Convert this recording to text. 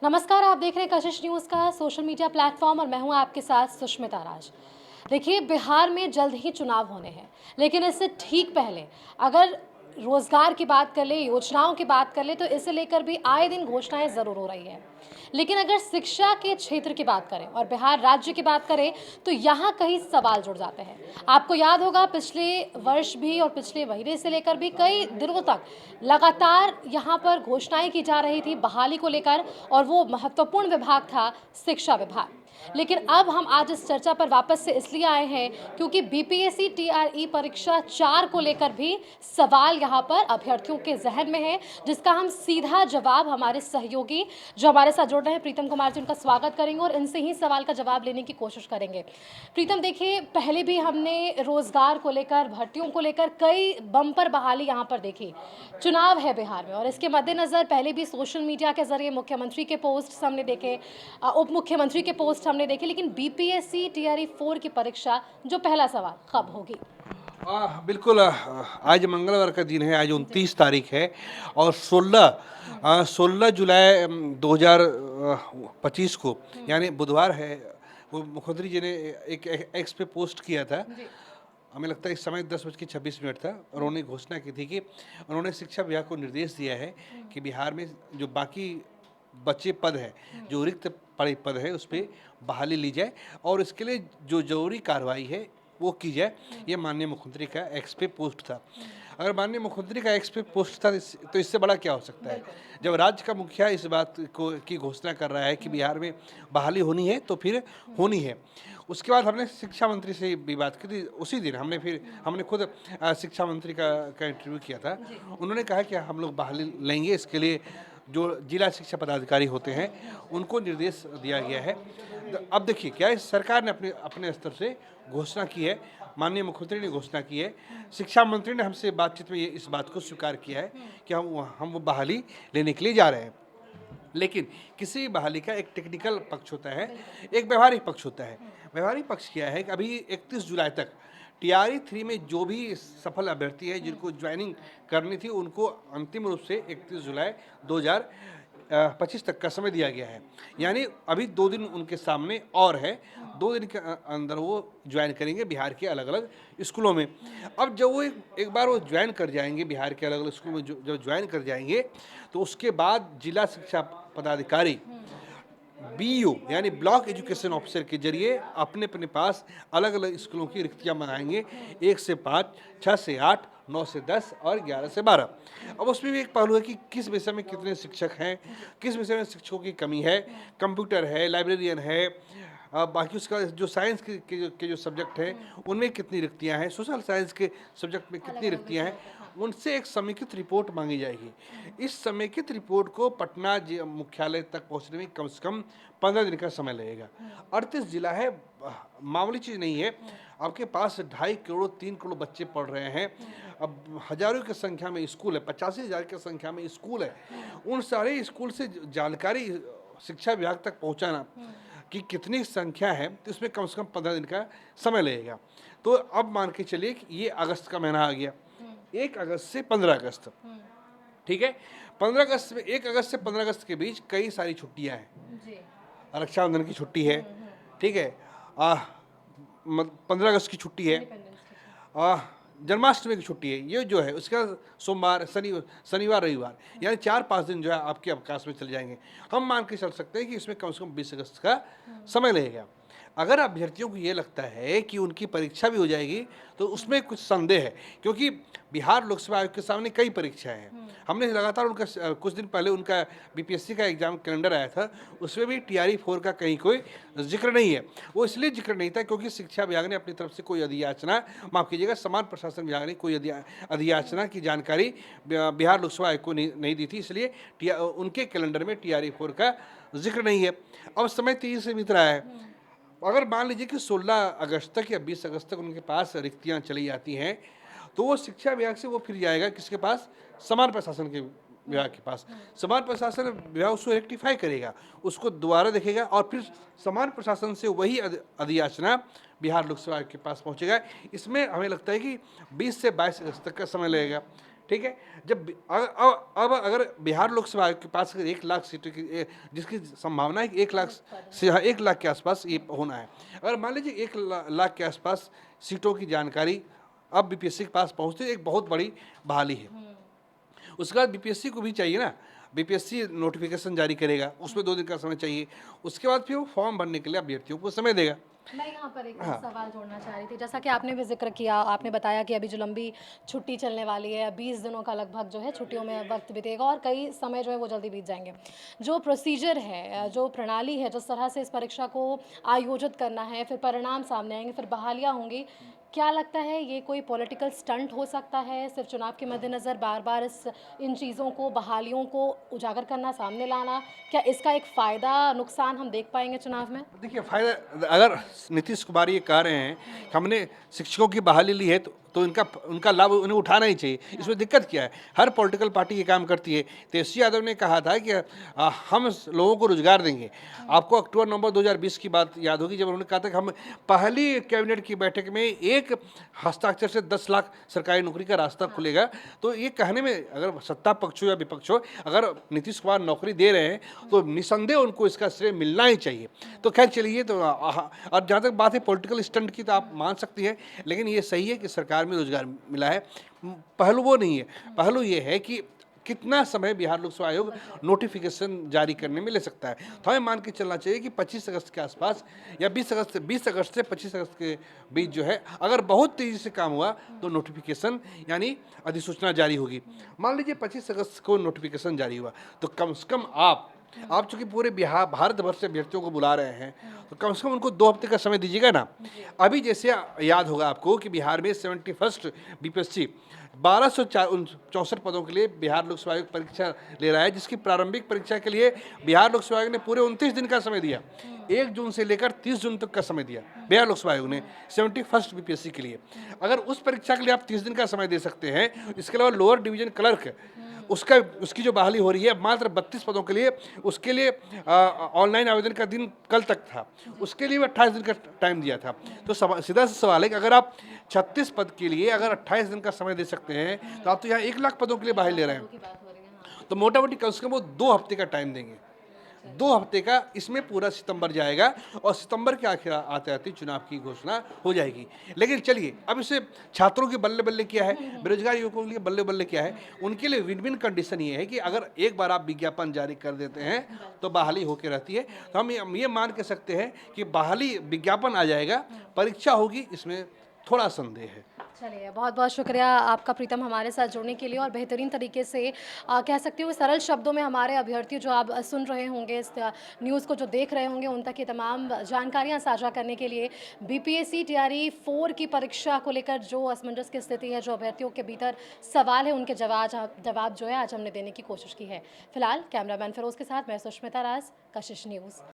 नमस्कार, आप देख रहे हैं कशिश न्यूज़ का सोशल मीडिया प्लेटफॉर्म और मैं हूं आपके साथ सुष्मिता राज। देखिए, बिहार में जल्द ही चुनाव होने हैं, लेकिन इससे ठीक पहले अगर रोजगार की बात कर ले, योजनाओं की बात कर ले, तो इसे लेकर भी आए दिन घोषणाएं ज़रूर हो रही हैं। लेकिन अगर शिक्षा के क्षेत्र की बात करें और बिहार राज्य की बात करें, तो यहाँ कई सवाल जुड़ जाते हैं। आपको याद होगा, पिछले वर्ष भी और पिछले महीने से लेकर भी कई दिनों तक लगातार यहाँ पर घोषणाएं की जा रही थी बहाली को लेकर, और वो महत्वपूर्ण विभाग था शिक्षा विभाग। लेकिन अब हम आज इस चर्चा पर वापस से इसलिए आए हैं क्योंकि बीपीएससी टीआरई परीक्षा 4 को लेकर भी सवाल यहाँ पर अभ्यर्थियों के जहन में है, जिसका हम सीधा जवाब हमारे सहयोगी जो हमारे साथ जुड़ रहे हैं प्रीतम कुमार जी, उनका स्वागत करेंगे और इनसे ही सवाल का जवाब लेने की कोशिश करेंगे। प्रीतम, देखिए, पहले भी हमने रोजगार को लेकर, भर्तियों को लेकर कई बम्पर बहाली यहाँ पर देखी। चुनाव है बिहार में और इसके मद्देनजर पहले भी सोशल मीडिया के जरिए मुख्यमंत्री के पोस्ट हमने देखे, उप मुख्यमंत्री के पोस्ट हमने देखे, लेकिन बीपीएससी टीआरई 4 की परीक्षा, जो पहला सवाल, कब होगी? बिल्कुल। आज मंगलवार का दिन है, आज 29 तारीख है और 16 जुलाई 2025 को यानी बुधवार है। वो मुख्यमंत्री जी ने एक एक्स पे पोस्ट किया था। हमें लगता है इस समय 10:26 था और उन्होंने घोषणा की थी कि उन्होंने शिक्षा विभाग को निर्देश दिया है कि बिहार में जो बाकी बचे पद है, जो रिक्त पड़े पद है, उस पर बहाली ली जाए और इसके लिए जो जरूरी कार्रवाई है वो की जाए। ये माननीय मुख्यमंत्री का एक्स पे पोस्ट था। अगर माननीय मुख्यमंत्री का एक्स पे पोस्ट था तो इससे बड़ा क्या हो सकता है? जब राज्य का मुखिया इस बात को की घोषणा कर रहा है कि बिहार में बहाली होनी है तो फिर होनी है। उसके बाद हमने शिक्षा मंत्री से भी बात की थी। उसी दिन हमने खुद शिक्षा मंत्री का इंटरव्यू किया था। उन्होंने कहा कि हम लोग बहाली लेंगे, इसके लिए जो जिला शिक्षा पदाधिकारी होते हैं उनको निर्देश दिया गया है। अब देखिए क्या है, सरकार ने अपने स्तर से घोषणा की है, माननीय मुख्यमंत्री ने घोषणा की है, शिक्षा मंत्री ने हमसे बातचीत में इस बात को स्वीकार किया है कि हम वो बहाली लेने के लिए जा रहे हैं। लेकिन किसी भी बहाली का एक टेक्निकल पक्ष होता है, एक व्यवहारिक पक्ष होता है। व्यवहारिक पक्ष क्या है कि अभी 31 जुलाई तक टीआरई 3 में जो भी सफल अभ्यर्थी है जिनको ज्वाइनिंग करनी थी, उनको अंतिम रूप से 31 जुलाई 2025 तक का समय दिया गया है। यानी अभी 2 दिन उनके सामने और है। 2 दिन के अंदर वो ज्वाइन करेंगे बिहार के अलग अलग स्कूलों में। अब जब वो एक बार वो ज्वाइन कर जाएंगे बिहार के अलग अलग स्कूलों में, जब ज्वाइन कर जाएंगे तो उसके बाद जिला शिक्षा पदाधिकारी बीयू यानी ब्लॉक एजुकेशन ऑफिसर के जरिए अपने अपने पास अलग अलग स्कूलों की रिक्तियां मंगाएंगे। 1 से 5, 6 से 8, 9 से 10 और 11 से 12। अब उसमें भी एक पहलू है कि किस विषय में कितने शिक्षक हैं, किस विषय में शिक्षकों की कमी है, कंप्यूटर है, लाइब्रेरियन है, बाकी उसका जो साइंस के जो सब्जेक्ट हैं उनमें कितनी रिक्तियां हैं, सोशल साइंस के सब्जेक्ट में कितनी रिक्तियां हैं, उनसे एक समेकित रिपोर्ट मांगी जाएगी। इस समेकित रिपोर्ट को पटना मुख्यालय तक पहुंचने में कम से कम 15 दिन का समय लगेगा। 38 जिला है, मामूली चीज़ नहीं है। आपके पास 2.5 करोड़ 3 करोड़ बच्चे पढ़ रहे हैं। अब हजारों की संख्या में स्कूल है, 85,000 की संख्या में स्कूल है। उन सारे स्कूल से जानकारी शिक्षा विभाग तक पहुँचाना कि कितनी संख्या है, तो इसमें कम से कम 15 दिन का समय लगेगा। तो अब मान के चलिए कि ये अगस्त का महीना आ गया, 1 अगस्त से 15 अगस्त, ठीक है। 15 अगस्त में 1 अगस्त से 15 अगस्त के बीच कई सारी छुट्टियां हैं। रक्षाबंधन की छुट्टी है, ठीक है, 15 अगस्त की छुट्टी है, जन्माष्टमी की छुट्टी है। ये जो है उसका सोमवार, शनिवार, रविवार, यानी 4-5 दिन जो है आपके अवकाश में चले जाएंगे। हम मान के चल सकते हैं कि इसमें कम से कम 20 अगस्त का समय लगेगा। अगर अभ्यर्थियों को ये लगता है कि उनकी परीक्षा भी हो जाएगी तो उसमें कुछ संदेह है, क्योंकि बिहार लोकसेवा आयोग के सामने कई परीक्षाएं हैं। हमने लगातार उनका कुछ दिन पहले उनका बीपीएससी का एग्जाम कैलेंडर आया था, उसमें भी टीआरई 4 का कहीं कोई जिक्र नहीं है। वो इसलिए जिक्र नहीं था क्योंकि शिक्षा विभाग ने अपनी तरफ से कोई अधियाचना, माफ कीजिएगा, समान प्रशासन विभाग ने कोई अधियाचना की जानकारी बिहार लोकसेवा आयोग को नहीं दी थी, इसलिए उनके कैलेंडर में टीआरई 4 का जिक्र नहीं है। अब समय तेजी से बीत रहा है। अगर मान लीजिए कि 16 अगस्त तक या 20 अगस्त तक उनके पास रिक्तियां चली जाती हैं, तो वो शिक्षा विभाग से वो फिर जाएगा किसके पास? समान प्रशासन के विभाग के पास। समान प्रशासन विभाग उसको रेक्टिफाई करेगा, उसको दोबारा देखेगा और फिर समान प्रशासन से वही अधियाचना बिहार लोक सेवा आयोग के पास पहुंचेगा। इसमें हमें लगता है कि 20 से 22 अगस्त तक का समय लगेगा, ठीक है। जब अब अगर बिहार लोकसभा आयोग के पास अगर 1 लाख सीटों की जिसकी संभावना है कि 1 लाख से 1 लाख के आसपास ये होना है, अगर मान लीजिए 1 लाख के आसपास सीटों की जानकारी अब बीपीएससी के पास पहुँचती है, एक बहुत बड़ी बहाली है। उसके बाद बीपीएससी को भी चाहिए ना, बीपीएससी नोटिफिकेशन जारी करेगा, उसमें 2 दिन का समय चाहिए। उसके बाद फिर वो फॉर्म भरने के लिए अभ्यर्थियों को समय देगा। मैं यहाँ पर एक सवाल जोड़ना चाह रही थी, जैसा कि आपने भी जिक्र किया, आपने बताया कि अभी जो लंबी छुट्टी चलने वाली है, 20 दिनों का लगभग जो है छुट्टियों में वक्त बीतेगा और कई समय जो है वो जल्दी बीत जाएंगे। जो प्रोसीजर है, जो प्रणाली है, जिस तरह से इस परीक्षा को आयोजित करना है, फिर परिणाम सामने आएंगे, फिर बहालियाँ होंगी, क्या लगता है ये कोई पॉलिटिकल स्टंट हो सकता है? सिर्फ चुनाव के मद्देनज़र बार बार इन चीज़ों को, बहालियों को उजागर करना, सामने लाना, क्या इसका एक फ़ायदा नुकसान हम देख पाएंगे चुनाव में? देखिए, फायदा अगर नीतीश कुमार ये कह रहे हैं कि हमने शिक्षकों की बहाली ली है तो उनका लाभ उन्हें उठाना ही चाहिए। इसमें दिक्कत क्या है? हर पॉलिटिकल पार्टी ये काम करती है। तेजस्वी यादव ने कहा था कि हम लोगों को रोजगार देंगे। आपको अक्टूबर नवंबर 2020 की बात याद होगी, जब उन्होंने कहा था कि हम पहली कैबिनेट की बैठक में एक हस्ताक्षर से 10 लाख सरकारी नौकरी का रास्ता खुलेगा। तो ये कहने में, अगर सत्ता पक्ष हो या विपक्ष हो, अगर नीतीश कुमार नौकरी दे रहे हैं तो निसंदेह उनको इसका श्रेय मिलना ही चाहिए। तो खैर चलिए, तो और जहाँ तक बात है पॉलिटिकल स्टंट की, तो आप मान सकती हैं, लेकिन ये सही है कि सरकार में रोजगार मिला है। पहलू वो नहीं है, पहलू ये है कि कितना समय बिहार लोकसभा आयोग नोटिफिकेशन जारी करने में ले सकता है। तो हमें मान के चलना चाहिए कि 25 अगस्त के आसपास या 20 अगस्त से 25 अगस्त के बीच जो है, अगर बहुत तेजी से काम हुआ तो नोटिफिकेशन यानी अधिसूचना जारी होगी। मान लीजिए 25 अगस्त को नोटिफिकेशन जारी हुआ, तो कम से कम आप चूंकि पूरे भारत भर से अभ्यर्थियों को बुला रहे हैं, तो कम से कम उनको 2 हफ्ते का समय दीजिएगा ना। अभी जैसे याद होगा आपको कि बिहार में 71st बीपीएससी 1264 पदों के लिए बिहार लोकसभा आयोग परीक्षा ले रहा है, जिसकी प्रारंभिक परीक्षा के लिए बिहार लोकसभा आयोग ने पूरे 29 दिन का समय दिया। 1 जून से लेकर 30 जून तक का समय दिया बिहार लोकसभा आयोग ने 71st बीपीएससी के लिए। अगर उस परीक्षा के लिए आप 30 दिन का समय दे सकते हैं, इसके अलावा लोअर डिवीजन क्लर्क उसकी जो बहाली हो रही है मात्र 32 पदों के लिए, उसके लिए ऑनलाइन आवेदन का दिन कल तक था, उसके लिए 28 दिन का टाइम दिया था। तो सीधा सा सवाल है कि अगर आप 36 पद के लिए अगर 28 दिन का समय दे सकते हैं, तो आप तो यहाँ 1 लाख पदों के लिए बहाली ले रहे हैं। तो मोटा मोटी कम से कम वो 2 हफ्ते का टाइम देंगे। 2 हफ्ते का, इसमें पूरा सितंबर जाएगा और सितंबर के आखिर आते आते चुनाव की घोषणा हो जाएगी। लेकिन चलिए, अब इसे छात्रों के बल्ले बल्ले क्या है, बेरोजगार युवकों के लिए बल्ले बल्ले क्या है, उनके लिए विन विन कंडीशन ये है कि अगर एक बार आप विज्ञापन जारी कर देते हैं तो बहाली होकर रहती है। तो हम ये मान के सकते हैं कि बहाली विज्ञापन आ जाएगा, परीक्षा होगी, इसमें थोड़ा संदेह है। चलिए, बहुत बहुत शुक्रिया आपका प्रीतम हमारे साथ जुड़ने के लिए और बेहतरीन तरीके से कह सकती हूँ सरल शब्दों में हमारे अभ्यर्थी जो आप सुन रहे होंगे, इस न्यूज़ को जो देख रहे होंगे, उन तक ये तमाम जानकारियाँ साझा करने के लिए। बीपीएससी तैयारी 4 की परीक्षा को लेकर जो असमंजस की स्थिति है, जो अभ्यर्थियों के भीतर सवाल है, उनके जवाब जो है आज हमने देने की कोशिश की है। फिलहाल कैमरामैन फिरोज़ के साथ मैं सुष्मिता राज, कशिश न्यूज़।